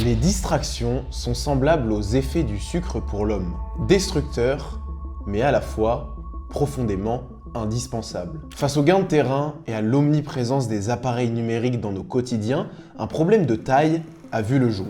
Les distractions sont semblables aux effets du sucre pour l'homme. Destructeurs, mais à la fois profondément indispensables. Face au gain de terrain et à l'omniprésence des appareils numériques dans nos quotidiens, un problème de taille a vu le jour.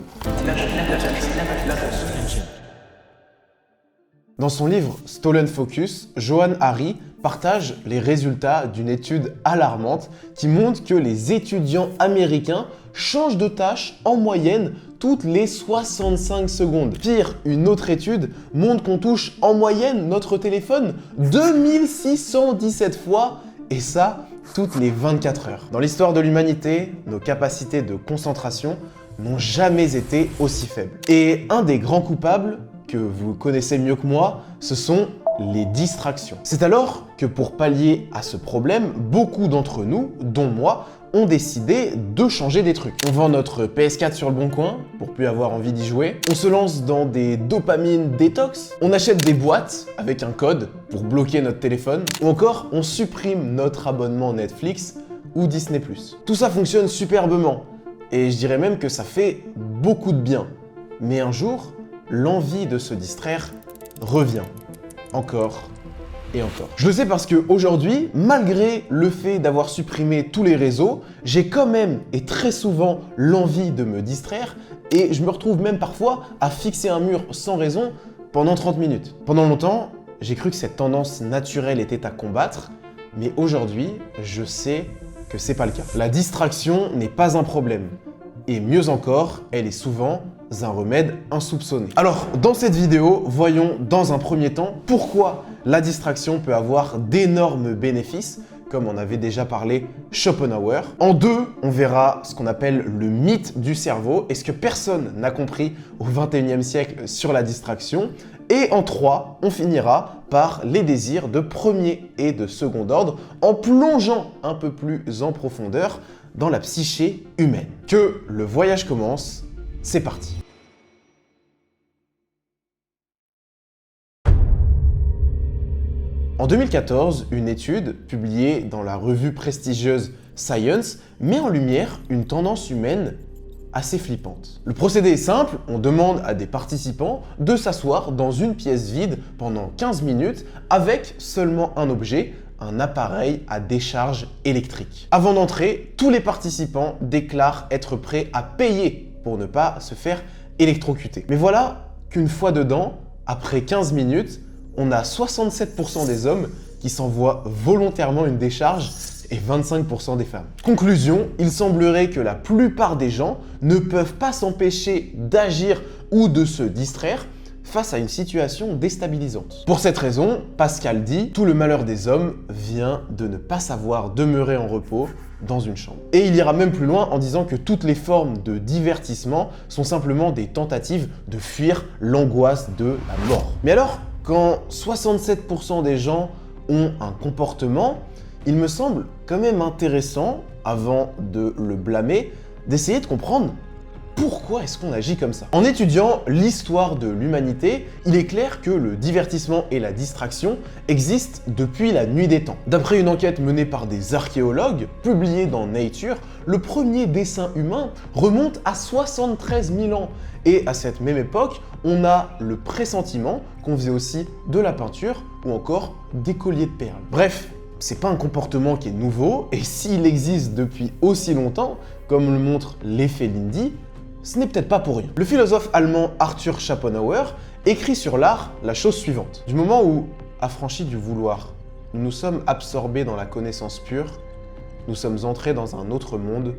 Dans son livre Stolen Focus, Johann Hari partage les résultats d'une étude alarmante qui montre que les étudiants américains changent de tâche en moyenne toutes les 65 secondes. Pire, une autre étude montre qu'on touche en moyenne notre téléphone 2617 fois, et ça, toutes les 24 heures. Dans l'histoire de l'humanité, nos capacités de concentration n'ont jamais été aussi faibles. Et un des grands coupables, que vous connaissez mieux que moi, ce sont les distractions. C'est alors que pour pallier à ce problème, beaucoup d'entre nous, dont moi, ont décidé de changer des trucs. On vend notre PS4 sur le bon coin pour plus avoir envie d'y jouer. On se lance dans des dopamines détox. On achète des boîtes avec un code pour bloquer notre téléphone. Ou encore, on supprime notre abonnement Netflix ou Disney+. Tout ça fonctionne superbement. Et je dirais même que ça fait beaucoup de bien. Mais un jour, l'envie de se distraire revient. Encore et encore. Je le sais parce qu'aujourd'hui, malgré le fait d'avoir supprimé tous les réseaux, j'ai quand même et très souvent l'envie de me distraire et je me retrouve même parfois à fixer un mur sans raison pendant 30 minutes. Pendant longtemps, j'ai cru que cette tendance naturelle était à combattre, mais aujourd'hui, je sais que c'est pas le cas. La distraction n'est pas un problème. Et mieux encore, elle est souvent un remède insoupçonné. Alors, dans cette vidéo, voyons dans un premier temps pourquoi la distraction peut avoir d'énormes bénéfices, comme on avait déjà parlé Schopenhauer. En deux, on verra ce qu'on appelle le mythe du cerveau et ce que personne n'a compris au XXIe siècle sur la distraction. Et en trois, on finira par les désirs de premier et de second ordre en plongeant un peu plus en profondeur dans la psyché humaine. Que le voyage commence, c'est parti. En 2014, une étude publiée dans la revue prestigieuse Science met en lumière une tendance humaine assez flippante. Le procédé est simple, on demande à des participants de s'asseoir dans une pièce vide pendant 15 minutes avec seulement un objet, un appareil à décharge électrique. Avant d'entrer, tous les participants déclarent être prêts à payer pour ne pas se faire électrocuter. Mais voilà qu'une fois dedans, après 15 minutes, on a 67% des hommes qui s'envoient volontairement une décharge et 25% des femmes. Conclusion, il semblerait que la plupart des gens ne peuvent pas s'empêcher d'agir ou de se distraire face à une situation déstabilisante. Pour cette raison, Pascal dit « Tout le malheur des hommes vient de ne pas savoir demeurer en repos dans une chambre ». Et il ira même plus loin en disant que toutes les formes de divertissement sont simplement des tentatives de fuir l'angoisse de la mort. Mais alors, quand 67% des gens ont un comportement, il me semble quand même intéressant, avant de le blâmer, d'essayer de comprendre pourquoi est-ce qu'on agit comme ça. En étudiant l'histoire de l'humanité, il est clair que le divertissement et la distraction existent depuis la nuit des temps. D'après une enquête menée par des archéologues, publiée dans Nature, le premier dessin humain remonte à 73 000 ans. Et à cette même époque, on a le pressentiment qu'on faisait aussi de la peinture ou encore des colliers de perles. Bref, c'est pas un comportement qui est nouveau, et s'il existe depuis aussi longtemps, comme le montre l'effet Lindy, ce n'est peut-être pas pour rien. Le philosophe allemand Arthur Schopenhauer écrit sur l'art la chose suivante. Du moment où, affranchis du vouloir, nous nous sommes absorbés dans la connaissance pure, nous sommes entrés dans un autre monde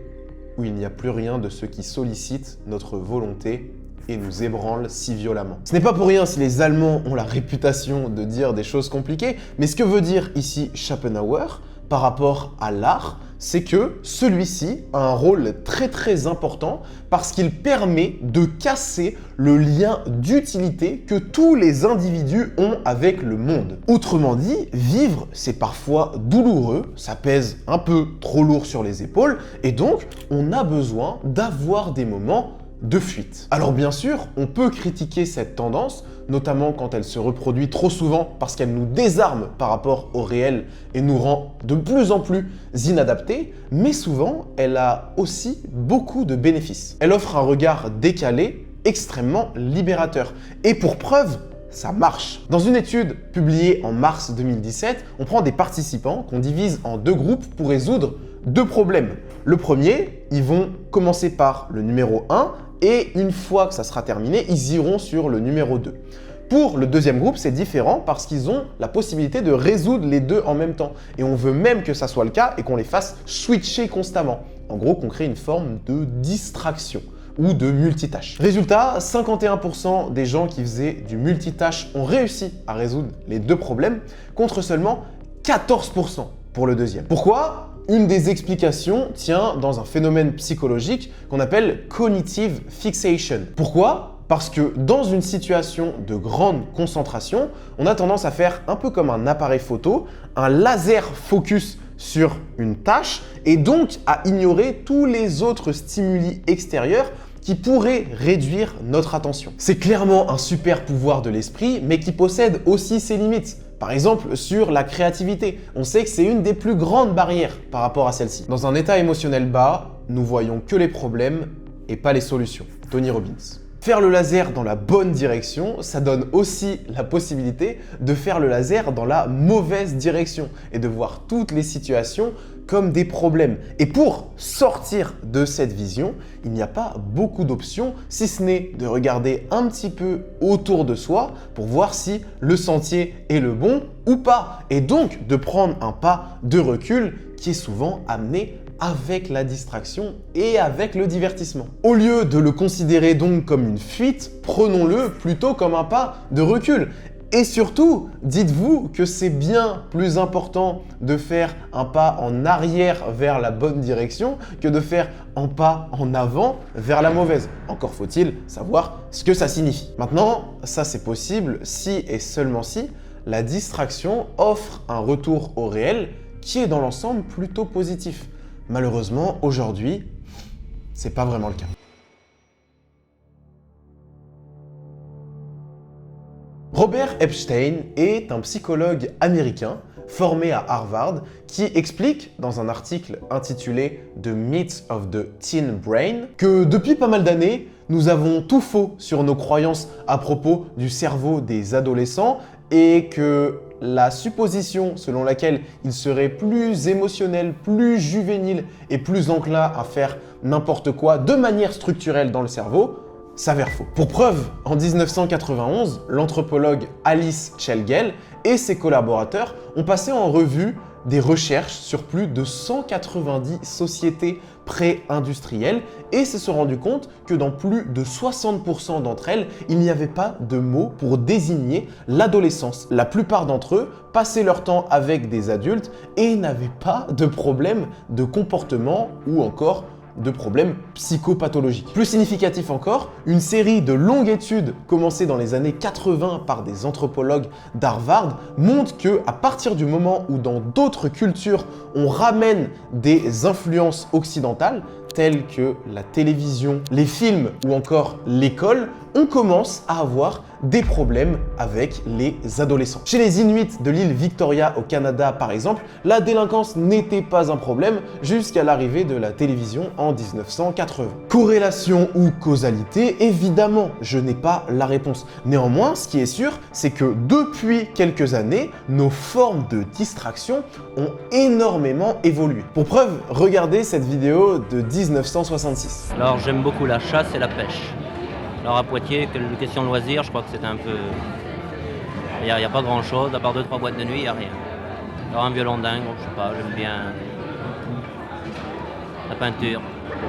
où il n'y a plus rien de ce qui sollicite notre volonté et nous ébranle si violemment. Ce n'est pas pour rien si les Allemands ont la réputation de dire des choses compliquées, mais ce que veut dire ici Schopenhauer par rapport à l'art, c'est que celui-ci a un rôle très important parce qu'il permet de casser le lien d'utilité que tous les individus ont avec le monde. Autrement dit, vivre, c'est parfois douloureux, ça pèse un peu trop lourd sur les épaules, et donc on a besoin d'avoir des moments de fuite. Alors bien sûr, on peut critiquer cette tendance, notamment quand elle se reproduit trop souvent parce qu'elle nous désarme par rapport au réel et nous rend de plus en plus inadaptés, mais souvent, elle a aussi beaucoup de bénéfices. Elle offre un regard décalé, extrêmement libérateur. Et pour preuve, ça marche. Dans une étude publiée en mars 2017, on prend des participants qu'on divise en deux groupes pour résoudre deux problèmes. Le premier, ils vont commencer par le numéro 1 et une fois que ça sera terminé, ils iront sur le numéro 2. Pour le deuxième groupe, c'est différent parce qu'ils ont la possibilité de résoudre les deux en même temps. Et on veut même que ça soit le cas et qu'on les fasse switcher constamment. En gros, qu'on crée une forme de distraction ou de multitâche. Résultat, 51% des gens qui faisaient du multitâche ont réussi à résoudre les deux problèmes, contre seulement 14% pour le deuxième. Pourquoi ? Une des explications tient dans un phénomène psychologique qu'on appelle cognitive fixation. Pourquoi ? Parce que dans une situation de grande concentration, on a tendance à faire un peu comme un appareil photo, un laser focus sur une tâche et donc à ignorer tous les autres stimuli extérieurs qui pourraient réduire notre attention. C'est clairement un super pouvoir de l'esprit, mais qui possède aussi ses limites. Par exemple, sur la créativité, on sait que c'est une des plus grandes barrières par rapport à celle-ci. Dans un état émotionnel bas, nous voyons que les problèmes et pas les solutions. Tony Robbins. Faire le laser dans la bonne direction, ça donne aussi la possibilité de faire le laser dans la mauvaise direction et de voir toutes les situations comme des problèmes. Et pour sortir de cette vision, il n'y a pas beaucoup d'options, si ce n'est de regarder un petit peu autour de soi pour voir si le sentier est le bon ou pas. Et donc de prendre un pas de recul qui est souvent amené avec la distraction et avec le divertissement. Au lieu de le considérer donc comme une fuite, prenons-le plutôt comme un pas de recul. Et surtout, dites-vous que c'est bien plus important de faire un pas en arrière vers la bonne direction que de faire un pas en avant vers la mauvaise. Encore faut-il savoir ce que ça signifie. Maintenant, ça c'est possible si et seulement si la distraction offre un retour au réel qui est dans l'ensemble plutôt positif. Malheureusement, aujourd'hui, c'est pas vraiment le cas. Robert Epstein est un psychologue américain formé à Harvard qui explique dans un article intitulé The Myth of the Teen Brain que depuis pas mal d'années, nous avons tout faux sur nos croyances à propos du cerveau des adolescents et que la supposition selon laquelle ils seraient plus émotionnels, plus juvéniles et plus enclins à faire n'importe quoi de manière structurelle dans le cerveau s'avère faux. Pour preuve, en 1991, l'anthropologue Alice Chelgel et ses collaborateurs ont passé en revue des recherches sur plus de 190 sociétés pré-industrielles et se sont rendus compte que dans plus de 60% d'entre elles, il n'y avait pas de mot pour désigner l'adolescence. La plupart d'entre eux passaient leur temps avec des adultes et n'avaient pas de problème de comportement ou encore de problèmes psychopathologiques. Plus significatif encore, une série de longues études commencées dans les années 80 par des anthropologues d'Harvard montre que à partir du moment où dans d'autres cultures on ramène des influences occidentales telles que la télévision, les films ou encore l'école, on commence à avoir des problèmes avec les adolescents. Chez les Inuits de l'île Victoria au Canada par exemple, la délinquance n'était pas un problème jusqu'à l'arrivée de la télévision en 1980. Corrélation ou causalité, évidemment, je n'ai pas la réponse. Néanmoins, ce qui est sûr, c'est que depuis quelques années, nos formes de distraction ont énormément évolué. Pour preuve, regardez cette vidéo de 1966. Alors j'aime beaucoup la chasse et la pêche. Alors à Poitiers, question de loisirs, je crois que c'est un peu... Il n'y a pas grand chose, à part 2-3 boîtes de nuit, il n'y a rien. Alors un violon dingue, je sais pas, j'aime bien la peinture.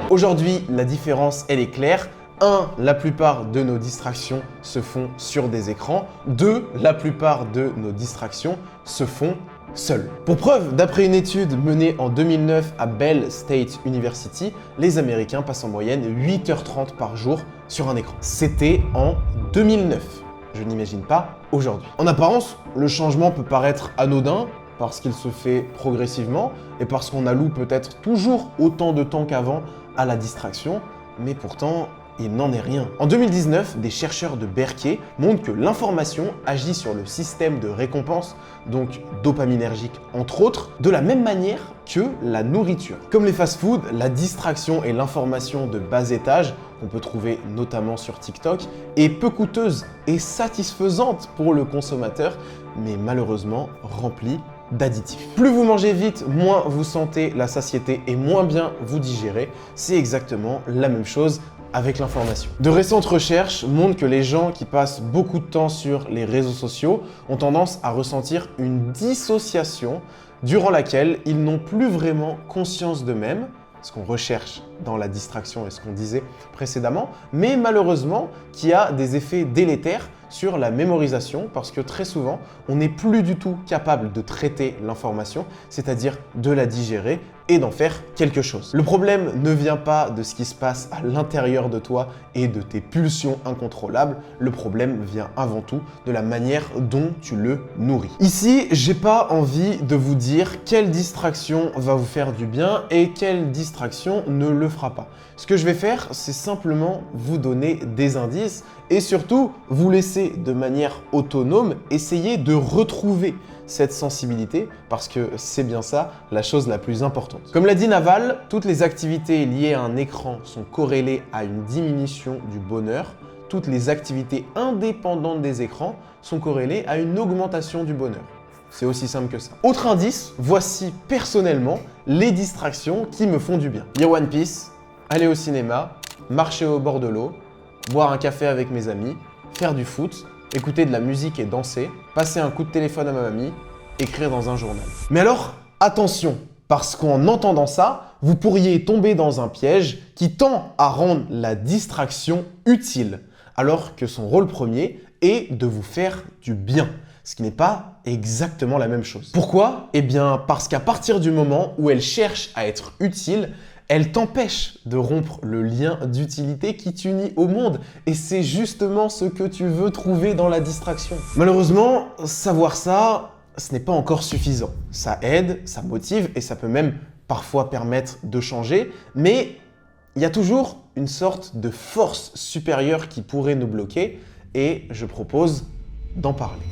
Aujourd'hui, la différence, elle est claire. 1. La plupart de nos distractions se font sur des écrans. 2. La plupart de nos distractions se font seuls. Pour preuve, d'après une étude menée en 2009 à Bell State University, les Américains passent en moyenne 8h30 par jour sur un écran. C'était en 2009. Je n'imagine pas aujourd'hui. En apparence, le changement peut paraître anodin parce qu'il se fait progressivement et parce qu'on alloue peut-être toujours autant de temps qu'avant à la distraction, mais pourtant, il n'en est rien. En 2019, des chercheurs de Berkeley montrent que l'information agit sur le système de récompense, donc dopaminergique entre autres, de la même manière que la nourriture. Comme les fast-foods, la distraction et l'information de bas étage, qu'on peut trouver notamment sur TikTok, est peu coûteuse et satisfaisante pour le consommateur, mais malheureusement remplie d'additifs. Plus vous mangez vite, moins vous sentez la satiété et moins bien vous digérez. C'est exactement la même chose avec l'information. De récentes recherches montrent que les gens qui passent beaucoup de temps sur les réseaux sociaux ont tendance à ressentir une dissociation durant laquelle ils n'ont plus vraiment conscience d'eux-mêmes, ce qu'on recherche dans la distraction et ce qu'on disait précédemment, mais malheureusement qui a des effets délétères sur la mémorisation parce que très souvent, on n'est plus du tout capable de traiter l'information, c'est-à-dire de la digérer et d'en faire quelque chose. Le problème ne vient pas de ce qui se passe à l'intérieur de toi et de tes pulsions incontrôlables, le problème vient avant tout de la manière dont tu le nourris. Ici, j'ai pas envie de vous dire quelle distraction va vous faire du bien et quelle distraction ne le fera pas. Ce que je vais faire, c'est simplement vous donner des indices et surtout vous laisser de manière autonome essayer de retrouver cette sensibilité parce que c'est bien ça la chose la plus importante. Comme l'a dit Naval, toutes les activités liées à un écran sont corrélées à une diminution du bonheur. Toutes les activités indépendantes des écrans sont corrélées à une augmentation du bonheur. C'est aussi simple que ça. Autre indice, voici personnellement les distractions qui me font du bien. Lire One Piece, aller au cinéma, marcher au bord de l'eau, boire un café avec mes amis, faire du foot, écouter de la musique et danser, passer un coup de téléphone à ma mamie, écrire dans un journal. Mais alors, attention, parce qu'en entendant ça, vous pourriez tomber dans un piège qui tend à rendre la distraction utile, alors que son rôle premier est de vous faire du bien, ce qui n'est pas exactement la même chose. Pourquoi? Eh bien, parce qu'à partir du moment où elle cherche à être utile, elle t'empêche de rompre le lien d'utilité qui t'unit au monde. Et c'est justement ce que tu veux trouver dans la distraction. Malheureusement, savoir ça, ce n'est pas encore suffisant. Ça aide, ça motive et ça peut même parfois permettre de changer. Mais il y a toujours une sorte de force supérieure qui pourrait nous bloquer et je propose d'en parler.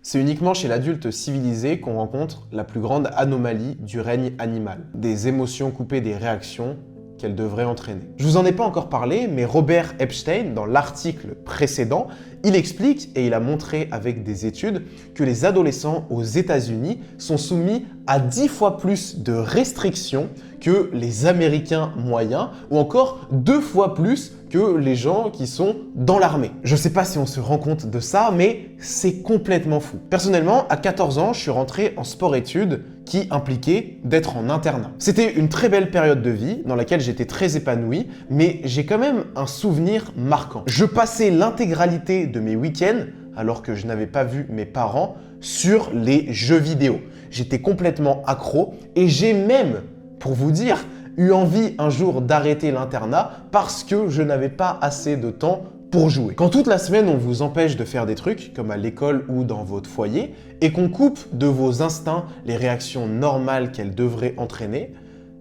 C'est uniquement chez l'adulte civilisé qu'on rencontre la plus grande anomalie du règne animal, des émotions coupées des réactions qu'elles devraient entraîner. Je vous en ai pas encore parlé, mais Robert Epstein, dans l'article précédent, il explique et il a montré avec des études que les adolescents aux États-Unis sont soumis à 10 fois plus de restrictions que les Américains moyens ou encore 2 fois plus que les gens qui sont dans l'armée. Je sais pas si on se rend compte de ça, mais c'est complètement fou. Personnellement, à 14 ans, je suis rentré en sport-études qui impliquait d'être en internat. C'était une très belle période de vie dans laquelle j'étais très épanoui, mais j'ai quand même un souvenir marquant. Je passais l'intégralité de mes week-ends, alors que je n'avais pas vu mes parents, sur les jeux vidéo. J'étais complètement accro et j'ai même, pour vous dire, eu envie un jour d'arrêter l'internat parce que je n'avais pas assez de temps pour jouer. Quand toute la semaine on vous empêche de faire des trucs, comme à l'école ou dans votre foyer, et qu'on coupe de vos instincts les réactions normales qu'elles devraient entraîner,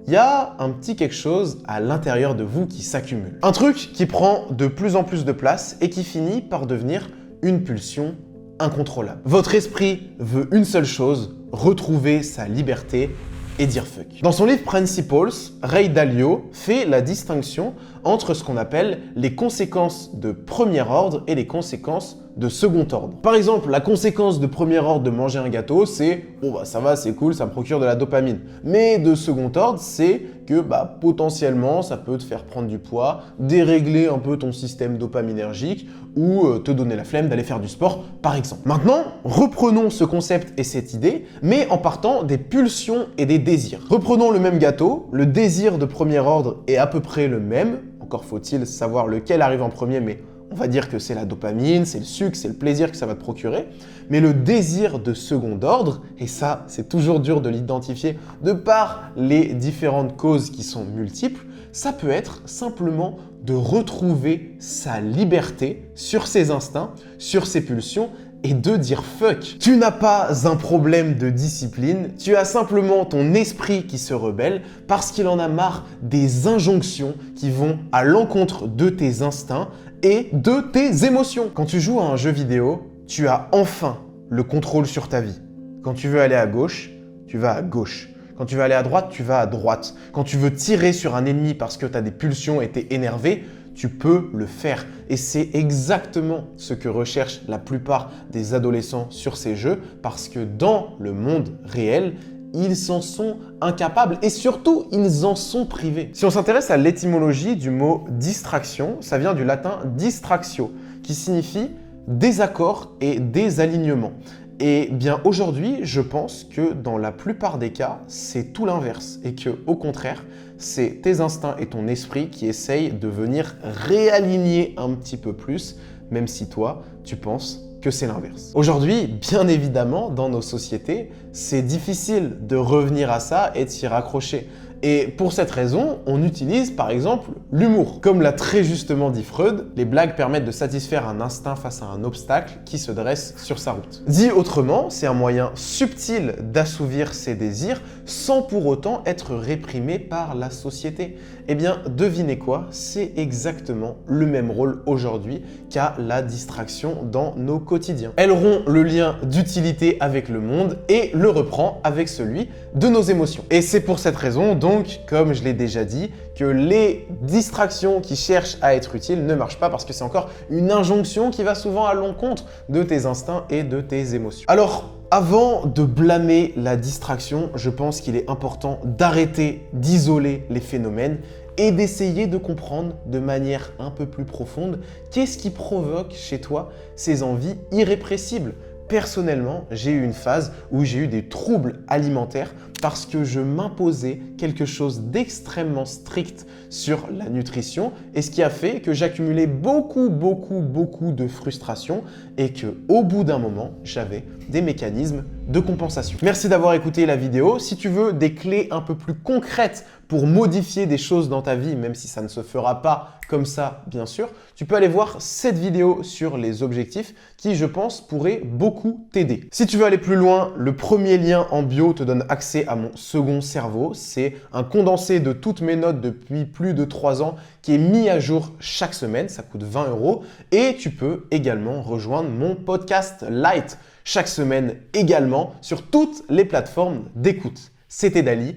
il y a un petit quelque chose à l'intérieur de vous qui s'accumule. Un truc qui prend de plus en plus de place et qui finit par devenir une pulsion incontrôlable. Votre esprit veut une seule chose, retrouver sa liberté et dire fuck. Dans son livre Principles, Ray Dalio fait la distinction entre ce qu'on appelle les conséquences de premier ordre et les conséquences de second ordre. Par exemple, la conséquence de premier ordre de manger un gâteau, c'est « bon bah ça va, c'est cool, ça me procure de la dopamine ». Mais de second ordre, c'est que potentiellement ça peut te faire prendre du poids, dérégler un peu ton système dopaminergique ou te donner la flemme d'aller faire du sport par exemple. Maintenant, reprenons ce concept et cette idée, mais en partant des pulsions et des désirs. Reprenons le même gâteau, le désir de premier ordre est à peu près le même, encore faut-il savoir lequel arrive en premier, mais on va dire que c'est la dopamine, c'est le sucre, c'est le plaisir que ça va te procurer. Mais le désir de second ordre, et ça c'est toujours dur de l'identifier de par les différentes causes qui sont multiples, ça peut être simplement de retrouver sa liberté sur ses instincts, sur ses pulsions et de dire fuck. Tu n'as pas un problème de discipline, tu as simplement ton esprit qui se rebelle parce qu'il en a marre des injonctions qui vont à l'encontre de tes instincts et de tes émotions. Quand tu joues à un jeu vidéo, tu as enfin le contrôle sur ta vie. Quand tu veux aller à gauche, tu vas à gauche. Quand tu veux aller à droite, tu vas à droite. Quand tu veux tirer sur un ennemi parce que tu as des pulsions et t'es énervé, tu peux le faire. Et c'est exactement ce que recherchent la plupart des adolescents sur ces jeux parce que dans le monde réel, ils s'en sont incapables et surtout, ils en sont privés. Si on s'intéresse à l'étymologie du mot distraction, ça vient du latin distractio, qui signifie désaccord et désalignement. Et bien aujourd'hui, je pense que dans la plupart des cas, c'est tout l'inverse et que au contraire, c'est tes instincts et ton esprit qui essayent de venir réaligner un petit peu plus, même si toi, tu penses que c'est l'inverse. Aujourd'hui, bien évidemment, dans nos sociétés, c'est difficile de revenir à ça et de s'y raccrocher. Et pour cette raison, on utilise par exemple l'humour. Comme l'a très justement dit Freud, les blagues permettent de satisfaire un instinct face à un obstacle qui se dresse sur sa route. Dit autrement, c'est un moyen subtil d'assouvir ses désirs sans pour autant être réprimé par la société. Eh bien, devinez quoi? C'est exactement le même rôle aujourd'hui qu'a la distraction dans nos quotidiens. Elle rompt le lien d'utilité avec le monde et le reprend avec celui de nos émotions. Et c'est pour cette raison, donc, comme je l'ai déjà dit, que les distractions qui cherchent à être utiles ne marchent pas parce que c'est encore une injonction qui va souvent à l'encontre de tes instincts et de tes émotions. Alors, avant de blâmer la distraction, je pense qu'il est important d'arrêter d'isoler les phénomènes et d'essayer de comprendre de manière un peu plus profonde qu'est-ce qui provoque chez toi ces envies irrépressibles. Personnellement, j'ai eu une phase où j'ai eu des troubles alimentaires parce que je m'imposais quelque chose d'extrêmement strict sur la nutrition et ce qui a fait que j'accumulais beaucoup de frustration et que au bout d'un moment, j'avais des mécanismes de compensation. Merci d'avoir écouté la vidéo. Si tu veux des clés un peu plus concrètes pour modifier des choses dans ta vie, même si ça ne se fera pas comme ça, bien sûr, tu peux aller voir cette vidéo sur les objectifs qui, je pense, pourrait beaucoup t'aider. Si tu veux aller plus loin, le premier lien en bio te donne accès à mon second cerveau. C'est un condensé de toutes mes notes depuis plus de 3 ans qui est mis à jour chaque semaine. Ça coûte 20 €. Et tu peux également rejoindre mon podcast Light chaque semaine également sur toutes les plateformes d'écoute. C'était Dali.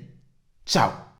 Ciao!